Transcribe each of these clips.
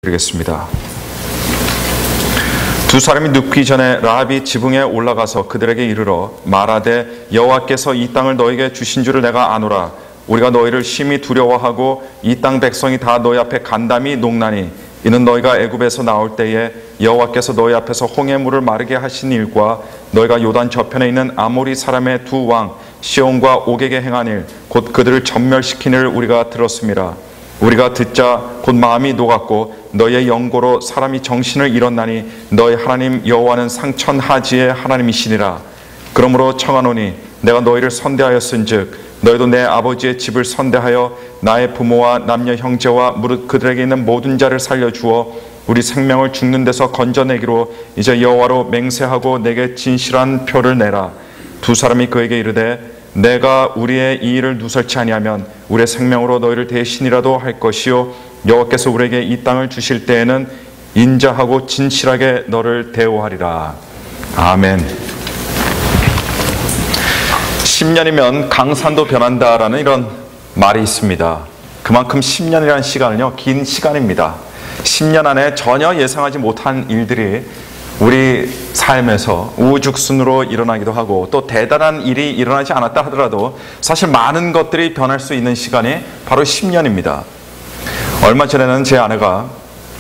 드리겠습니다. 두 사람이 눕기 전에 라합이 지붕에 올라가서 그들에게 이르러 말하되 여호와께서 이 땅을 너에게 주신 줄을 내가 아노라. 우리가 너희를 심히 두려워하고 이 땅 백성이 다 너희 앞에 간담이 녹나니 이는 너희가 애굽에서 나올 때에 여호와께서 너희 앞에서 홍해 물을 마르게 하신 일과 너희가 요단 저편에 있는 아모리 사람의 두 왕 시온과 옥에게 행한 일 곧 그들을 전멸시킨 일을 우리가 들었음이라. 우리가 듣자 곧 마음이 녹았고 너희의 영고로 사람이 정신을 잃었나니 너희 하나님 여호와는 상천하지의 하나님이시니라. 그러므로 청하노니 내가 너희를 선대하였은즉 너희도 내 아버지의 집을 선대하여 나의 부모와 남녀 형제와 무릇 그들에게 있는 모든 자를 살려주어 우리 생명을 죽는 데서 건져내기로 이제 여호와로 맹세하고 내게 진실한 표를 내라. 두 사람이 그에게 이르되 내가 우리의 이 일을 누설치 아니하면 우리의 생명으로 너희를 대신이라도 할 것이요 여호와께서 우리에게 이 땅을 주실 때에는 인자하고 진실하게 너를 대우하리라. 아멘. 10년이면 강산도 변한다라는 이런 말이 있습니다. 그만큼 10년이라는 시간은요, 긴 시간입니다. 10년 안에 전혀 예상하지 못한 일들이 우리 삶에서 우후죽순으로 일어나기도 하고 또 대단한 일이 일어나지 않았다 하더라도 사실 많은 것들이 변할 수 있는 시간이 바로 10년입니다. 얼마 전에는 제 아내가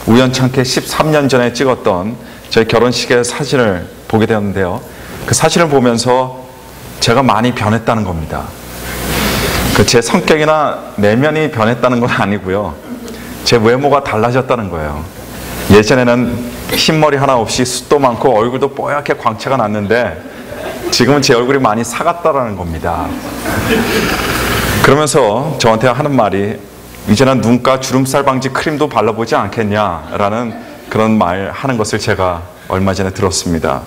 우연찮게 13년 전에 찍었던 제 결혼식의 사진을 보게 되었는데요. 그 사진을 보면서 제가 많이 변했다는 겁니다. 제 성격이나 내면이 변했다는 건 아니고요. 제 외모가 달라졌다는 거예요. 예전에는 흰머리 하나 없이 숱도 많고 얼굴도 뽀얗게 광채가 났는데 지금은 제 얼굴이 많이 사갔다라는 겁니다. 그러면서 저한테 하는 말이 이제는 눈가 주름살 방지 크림도 발라보지 않겠냐라는 그런 말 하는 것을 제가 얼마 전에 들었습니다.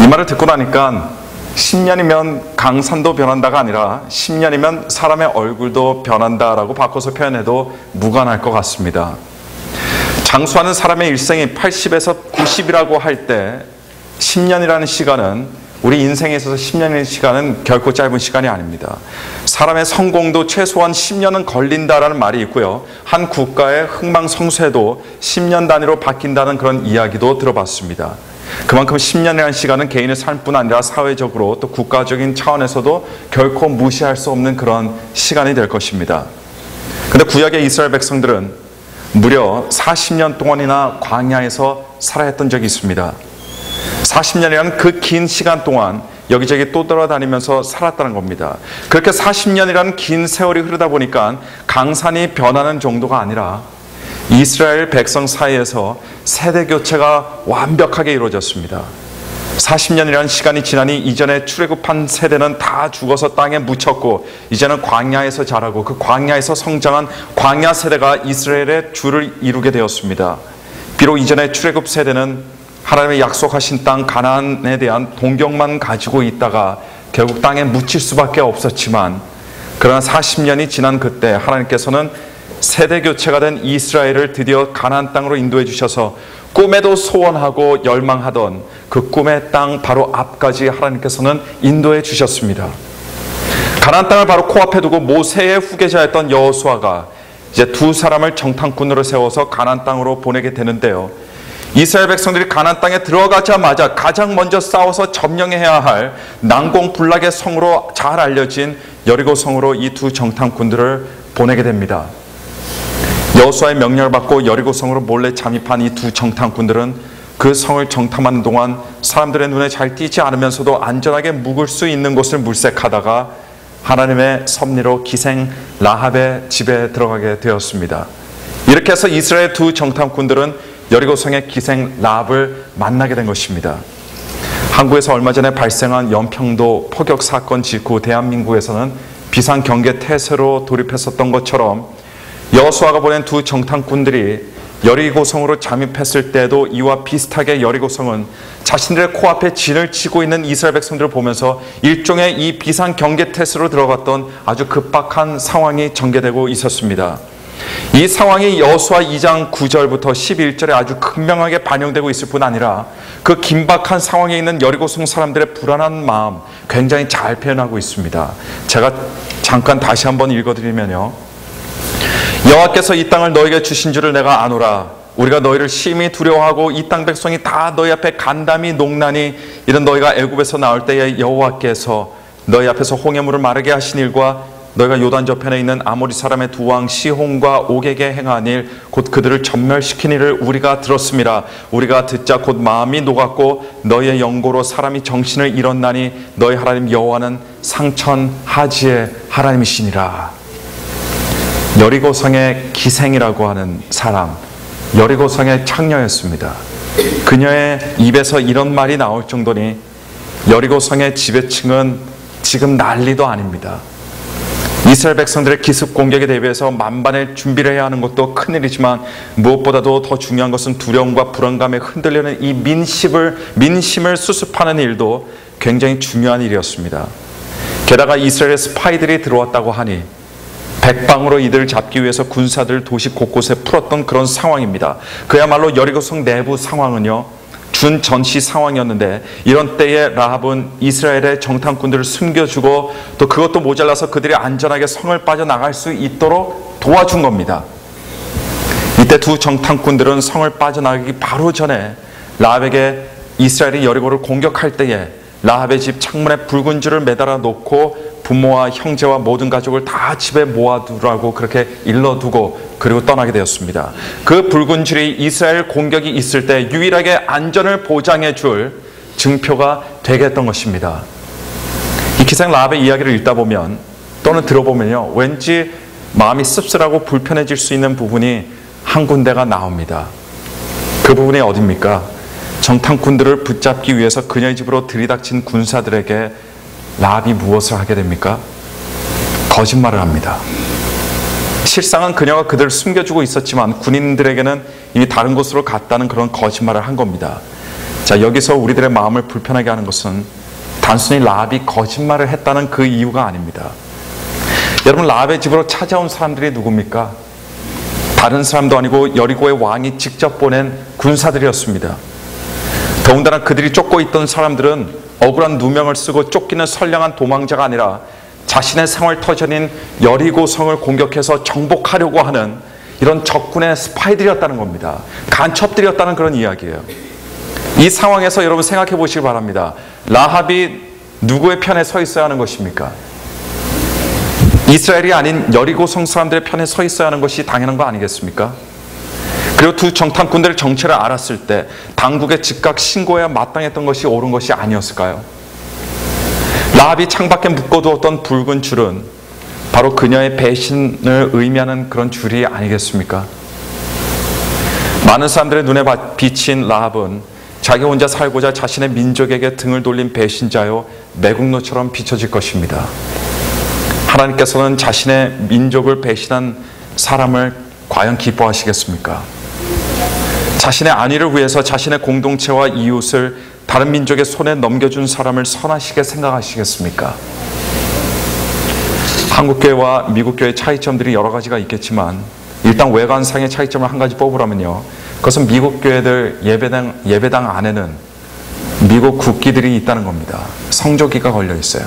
이 말을 듣고 나니까 10년이면 강산도 변한다가 아니라 10년이면 사람의 얼굴도 변한다라고 바꿔서 표현해도 무관할 것 같습니다. 장수하는 사람의 일생이 80에서 90이라고 할 때 10년이라는 시간은 우리 인생에 있어서 10년의 시간은 결코 짧은 시간이 아닙니다. 사람의 성공도 최소한 10년은 걸린다라는 말이 있고요. 한 국가의 흥망성쇠도 10년 단위로 바뀐다는 그런 이야기도 들어봤습니다. 그만큼 10년이라는 시간은 개인의 삶뿐 아니라 사회적으로 또 국가적인 차원에서도 결코 무시할 수 없는 그런 시간이 될 것입니다. 그런데 구약의 이스라엘 백성들은 무려 40년 동안이나 광야에서 살아야 했던 적이 있습니다. 40년이라는 그 긴 시간 동안 여기저기 또 돌아다니면서 살았다는 겁니다. 그렇게 40년이라는 긴 세월이 흐르다 보니까 강산이 변하는 정도가 아니라 이스라엘 백성 사이에서 세대 교체가 완벽하게 이루어졌습니다. 40년이라는 시간이 지나니 이전에 출애굽한 세대는 다 죽어서 땅에 묻혔고 이제는 광야에서 자라고 그 광야에서 성장한 광야 세대가 이스라엘의 주를 이루게 되었습니다. 비록 이전에 출애굽 세대는 하나님의 약속하신 땅 가나안에 대한 동경만 가지고 있다가 결국 땅에 묻힐 수밖에 없었지만 그러나 40년이 지난 그때 하나님께서는 세대 교체가 된 이스라엘을 드디어 가나안 땅으로 인도해 주셔서 꿈에도 소원하고 열망하던 그 꿈의 땅 바로 앞까지 하나님께서는 인도해 주셨습니다. 가나안 땅을 바로 코앞에 두고 모세의 후계자였던 여호수아가 이제 두 사람을 정탐꾼으로 세워서 가나안 땅으로 보내게 되는데요. 이스라엘 백성들이 가나안 땅에 들어가자마자 가장 먼저 싸워서 점령해야 할 난공불락의 성으로 잘 알려진 여리고 성으로 이 두 정탐꾼들을 보내게 됩니다. 여호수아의 명령을 받고 여리고 성으로 몰래 잠입한 이 두 정탐꾼들은 그 성을 정탐하는 동안 사람들의 눈에 잘 띄지 않으면서도 안전하게 묵을 수 있는 곳을 물색하다가 하나님의 섭리로 기생 라합의 집에 들어가게 되었습니다. 이렇게 해서 이스라엘 두 정탐꾼들은 여리고 성의 기생 라합을 만나게 된 것입니다. 한국에서 얼마 전에 발생한 연평도 포격 사건 직후 대한민국에서는 비상경계 태세로 돌입했었던 것처럼 여호수아가 보낸 두 정탐꾼들이 여리고성으로 잠입했을 때도 이와 비슷하게 여리고성은 자신들의 코앞에 진을 치고 있는 이스라엘 백성들을 보면서 일종의 이 비상경계 태세로 들어갔던 아주 급박한 상황이 전개되고 있었습니다. 이 상황이 여호수아 2장 9절부터 11절에 아주 극명하게 반영되고 있을 뿐 아니라 그 긴박한 상황에 있는 여리고성 사람들의 불안한 마음 굉장히 잘 표현하고 있습니다. 제가 잠깐 다시 한번 읽어드리면요. 여호와께서 이 땅을 너에게 주신 줄을 내가 아노라. 우리가 너희를 심히 두려워하고 이 땅 백성이 다 너희 앞에 간담이 농나니 이런 너희가 애굽에서 나올 때에 여호와께서 너희 앞에서 홍해물을 마르게 하신 일과 너희가 요단 저편에 있는 아모리 사람의 두 왕 시혼과 옥에게 행한 일 곧 그들을 전멸시킨 일을 우리가 들었습니다. 우리가 듣자 곧 마음이 녹았고 너희의 영고로 사람이 정신을 잃었나니 너희 하나님 여호와는 상천하지의 하나님이시니라. 여리고성의 기생이라고 하는 사람, 여리고성의 창녀였습니다. 그녀의 입에서 이런 말이 나올 정도니 여리고성의 지배층은 지금 난리도 아닙니다. 이스라엘 백성들의 기습 공격에 대비해서 만반의 준비를 해야 하는 것도 큰일이지만 무엇보다도 더 중요한 것은 두려움과 불안감에 흔들리는 이 민심을 수습하는 일도 굉장히 중요한 일이었습니다. 게다가 이스라엘의 스파이들이 들어왔다고 하니 백방으로 이들을 잡기 위해서 군사들을 도시 곳곳에 풀었던 그런 상황입니다. 그야말로 여리고성 내부 상황은요, 준전시 상황이었는데 이런 때에 라합은 이스라엘의 정탐꾼들을 숨겨주고 또 그것도 모자라서 그들이 안전하게 성을 빠져나갈 수 있도록 도와준 겁니다. 이때 두 정탐꾼들은 성을 빠져나가기 바로 전에 라합에게 이스라엘이 여리고를 공격할 때에 라합의 집 창문에 붉은 줄을 매달아 놓고 부모와 형제와 모든 가족을 다 집에 모아두라고 그렇게 일러두고 그리고 떠나게 되었습니다. 그 붉은 줄이 이스라엘 공격이 있을 때 유일하게 안전을 보장해 줄 증표가 되겠던 것입니다. 이 기생 라합의 이야기를 읽다 보면 또는 들어보면요, 왠지 마음이 씁쓸하고 불편해질 수 있는 부분이 한 군데가 나옵니다. 그 부분이 어디입니까? 정탐꾼들을 붙잡기 위해서 그녀의 집으로 들이닥친 군사들에게 라합이 무엇을 하게 됩니까? 거짓말을 합니다. 실상은 그녀가 그들을 숨겨주고 있었지만 군인들에게는 이미 다른 곳으로 갔다는 그런 거짓말을 한 겁니다. 자, 여기서 우리들의 마음을 불편하게 하는 것은 단순히 라합이 거짓말을 했다는 그 이유가 아닙니다. 여러분, 라합의 집으로 찾아온 사람들이 누굽니까? 다른 사람도 아니고 여리고의 왕이 직접 보낸 군사들이었습니다. 더군다나 그들이 쫓고 있던 사람들은 억울한 누명을 쓰고 쫓기는 선량한 도망자가 아니라 자신의 생활 터전인 여리고성을 공격해서 정복하려고 하는 이런 적군의 스파이들이었다는 겁니다. 간첩들이었다는 그런 이야기예요. 이 상황에서 여러분 생각해 보시기 바랍니다. 라합이 누구의 편에 서 있어야 하는 것입니까? 이스라엘이 아닌 여리고성 사람들의 편에 서 있어야 하는 것이 당연한 거 아니겠습니까? 그리고 두 정탐꾼들의 정체를 알았을 때 당국에 즉각 신고해야 마땅했던 것이 옳은 것이 아니었을까요? 라합이 창밖에 묶어두었던 붉은 줄은 바로 그녀의 배신을 의미하는 그런 줄이 아니겠습니까? 많은 사람들의 눈에 비친 라합은 자기 혼자 살고자 자신의 민족에게 등을 돌린 배신자요 매국노처럼 비춰질 것입니다. 하나님께서는 자신의 민족을 배신한 사람을 과연 기뻐하시겠습니까? 자신의 안위를 위해서 자신의 공동체와 이웃을 다른 민족의 손에 넘겨준 사람을 선하시게 생각하시겠습니까? 한국교회와 미국교회의 차이점들이 여러 가지가 있겠지만 일단 외관상의 차이점을 한 가지 뽑으라면요, 그것은 미국 교회들 예배당 안에는 미국 국기들이 있다는 겁니다. 성조기가 걸려 있어요.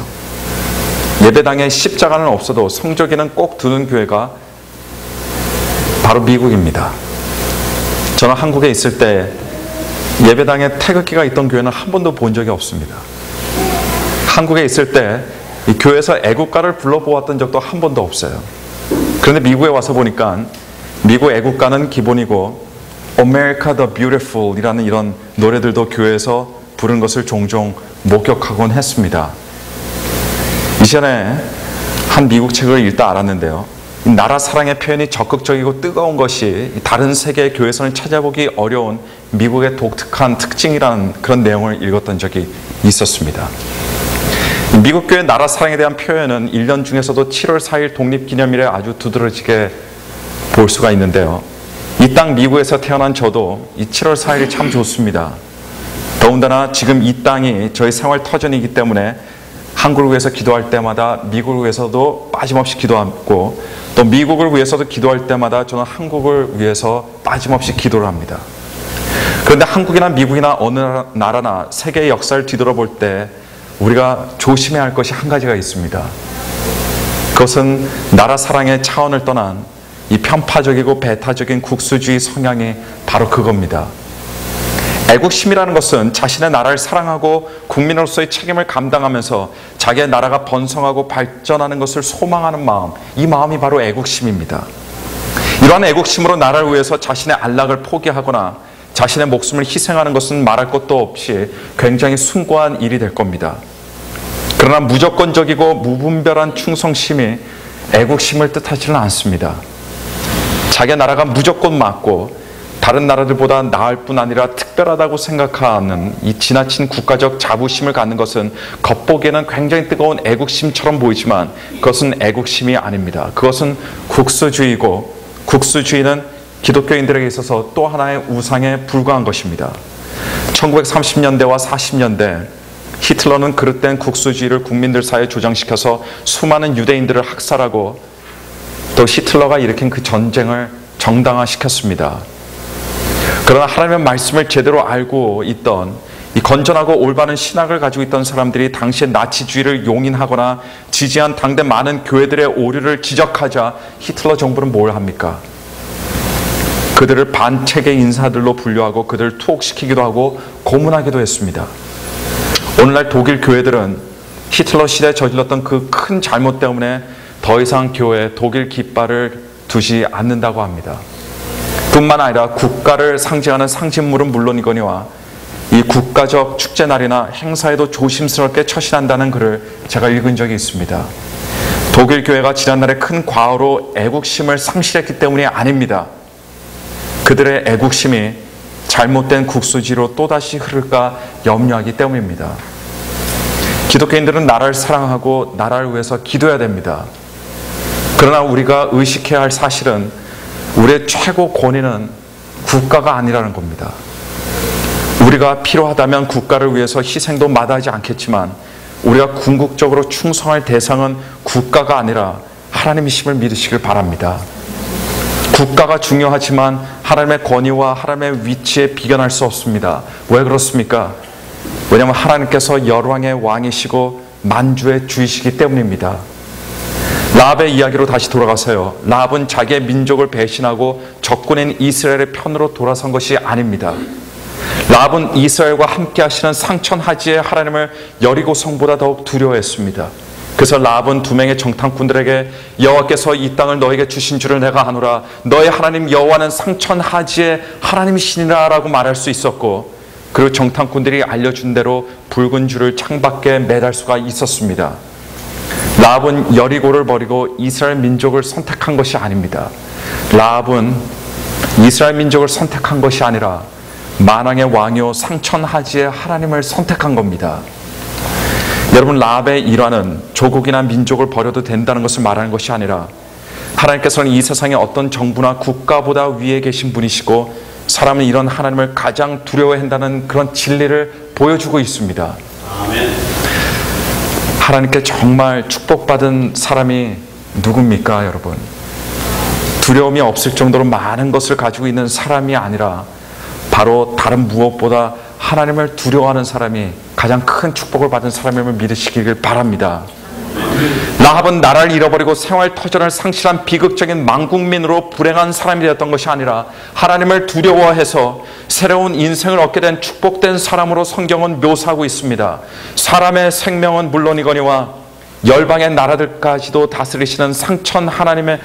예배당에 십자가는 없어도 성조기는 꼭 두는 교회가 바로 미국입니다. 저는 한국에 있을 때 예배당에 태극기가 있던 교회는 한 번도 본 적이 없습니다. 한국에 있을 때 이 교회에서 애국가를 불러보았던 적도 한 번도 없어요. 그런데 미국에 와서 보니까 미국 애국가는 기본이고 America the Beautiful 이라는 이런 노래들도 교회에서 부른 것을 종종 목격하곤 했습니다. 이전에 한 미국 책을 읽다 알았는데요, 나라 사랑의 표현이 적극적이고 뜨거운 것이 다른 세계의 교회에서는 찾아보기 어려운 미국의 독특한 특징이라는 그런 내용을 읽었던 적이 있었습니다. 미국 교회 나라 사랑에 대한 표현은 1년 중에서도 7월 4일 독립기념일에 아주 두드러지게 볼 수가 있는데요, 이 땅 미국에서 태어난 저도 이 7월 4일이 참 좋습니다. 더군다나 지금 이 땅이 저희 생활 터전이기 때문에 한국을 위해서 기도할 때마다 미국을 위해서도 빠짐없이 기도하고 또 미국을 위해서도 기도할 때마다 저는 한국을 위해서 빠짐없이 기도를 합니다. 그런데 한국이나 미국이나 어느 나라나 세계의 역사를 뒤돌아볼 때 우리가 조심해야 할 것이 한 가지가 있습니다. 그것은 나라 사랑의 차원을 떠난 이 편파적이고 배타적인 국수주의 성향이 바로 그겁니다. 애국심이라는 것은 자신의 나라를 사랑하고 국민으로서의 책임을 감당하면서 자기의 나라가 번성하고 발전하는 것을 소망하는 마음, 이 마음이 바로 애국심입니다. 이러한 애국심으로 나라를 위해서 자신의 안락을 포기하거나 자신의 목숨을 희생하는 것은 말할 것도 없이 굉장히 숭고한 일이 될 겁니다. 그러나 무조건적이고 무분별한 충성심이 애국심을 뜻하지는 않습니다. 자기의 나라가 무조건 맞고 다른 나라들보다 나을 뿐 아니라 특별하다고 생각하는 이 지나친 국가적 자부심을 갖는 것은 겉보기에는 굉장히 뜨거운 애국심처럼 보이지만 그것은 애국심이 아닙니다. 그것은 국수주의고, 국수주의는 기독교인들에게 있어서 또 하나의 우상에 불과한 것입니다. 1930년대와 40년대 히틀러는 그릇된 국수주의를 국민들 사이에 조장시켜서 수많은 유대인들을 학살하고 또 히틀러가 일으킨 그 전쟁을 정당화시켰습니다. 그러나 하나님의 말씀을 제대로 알고 있던 이 건전하고 올바른 신학을 가지고 있던 사람들이 당시의 나치주의를 용인하거나 지지한 당대 많은 교회들의 오류를 지적하자 히틀러 정부는 뭘 합니까? 그들을 반체계 인사들로 분류하고 그들을 투옥시키기도 하고 고문하기도 했습니다. 오늘날 독일 교회들은 히틀러 시대에 저질렀던 그 큰 잘못 때문에 더 이상 교회에 독일 깃발을 두지 않는다고 합니다. 뿐만 아니라 국가를 상징하는 상징물은 물론이거니와 이 국가적 축제날이나 행사에도 조심스럽게 처신한다는 글을 제가 읽은 적이 있습니다. 독일 교회가 지난날에 큰 과오로 애국심을 상실했기 때문이 아닙니다. 그들의 애국심이 잘못된 국수지로 또다시 흐를까 염려하기 때문입니다. 기독교인들은 나라를 사랑하고 나라를 위해서 기도해야 됩니다. 그러나 우리가 의식해야 할 사실은 우리의 최고 권위는 국가가 아니라는 겁니다. 우리가 필요하다면 국가를 위해서 희생도 마다하지 않겠지만 우리가 궁극적으로 충성할 대상은 국가가 아니라 하나님이심을 믿으시길 바랍니다. 국가가 중요하지만 하나님의 권위와 하나님의 위치에 비견할 수 없습니다. 왜 그렇습니까? 왜냐하면 하나님께서 열왕의 왕이시고 만주의 주이시기 때문입니다. 라합의 이야기로 다시 돌아가서요. 라합은 자기의 민족을 배신하고 적군인 이스라엘의 편으로 돌아선 것이 아닙니다. 라합은 이스라엘과 함께 하시는 상천하지의 하나님을 여리고 성보다 더욱 두려워했습니다. 그래서 라합은 두 명의 정탐꾼들에게 여호와께서 이 땅을 너에게 주신 줄을 내가 아노라. 너의 하나님 여호와는 상천하지의 하나님이시니라 라고 말할 수 있었고, 그리고 정탐꾼들이 알려준 대로 붉은 줄을 창밖에 매달 수가 있었습니다. 라합은 여리고를 버리고 이스라엘 민족을 선택한 것이 아닙니다. 라합은 이스라엘 민족을 선택한 것이 아니라 만왕의 왕이요 상천하지의 하나님을 선택한 겁니다. 여러분, 라합의 일화는 조국이나 민족을 버려도 된다는 것을 말하는 것이 아니라 하나님께서는 이 세상의 어떤 정부나 국가보다 위에 계신 분이시고 사람은 이런 하나님을 가장 두려워한다는 그런 진리를 보여주고 있습니다. 아멘. 하나님께 정말 축복받은 사람이 누굽니까, 여러분? 두려움이 없을 정도로 많은 것을 가지고 있는 사람이 아니라 바로 다른 무엇보다 하나님을 두려워하는 사람이 가장 큰 축복을 받은 사람임을 믿으시길 바랍니다. 라합은 나라를 잃어버리고 생활 터전을 상실한 비극적인 망국민으로 불행한 사람이 되었던 것이 아니라 하나님을 두려워해서 새로운 인생을 얻게 된 축복된 사람으로 성경은 묘사하고 있습니다. 사람의 생명은 물론이거니와 열방의 나라들까지도 다스리시는 상천 하나님을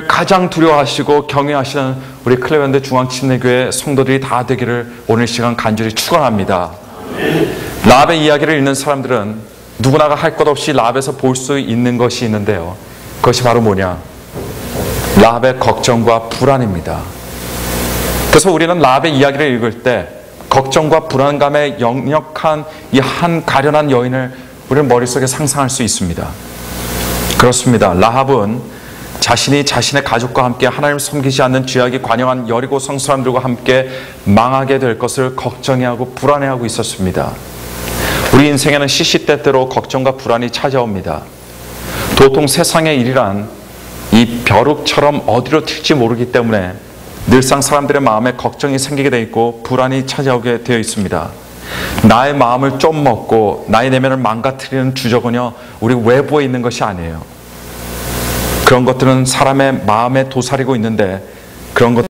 가장 두려워하시고 경외하시는 우리 클레반드 중앙침례교회 성도들이 다 되기를 오늘 시간 간절히 축원합니다. 라합의 이야기를 읽는 사람들은 누구나가 할 것 없이 라합에서 볼 수 있는 것이 있는데요. 그것이 바로 뭐냐? 라합의 걱정과 불안입니다. 그래서 우리는 라합의 이야기를 읽을 때 걱정과 불안감에 역력한 이 한 가련한 여인을 우리는 머릿속에 상상할 수 있습니다. 그렇습니다. 라합은 자신이 자신의 가족과 함께 하나님을 섬기지 않는 죄악이 관영한 여리고 성 사람들과 함께 망하게 될 것을 걱정해하고 불안해하고 있었습니다. 우리 인생에는 시시때때로 걱정과 불안이 찾아옵니다. 도통 세상의 일이란 이 벼룩처럼 어디로 튈지 모르기 때문에 늘상 사람들의 마음에 걱정이 생기게 되어 있고 불안이 찾아오게 되어 있습니다. 나의 마음을 좀 먹고 나의 내면을 망가뜨리는 주적은요, 우리 외부에 있는 것이 아니에요. 그런 것들은 사람의 마음에 도사리고 있는데 그런 것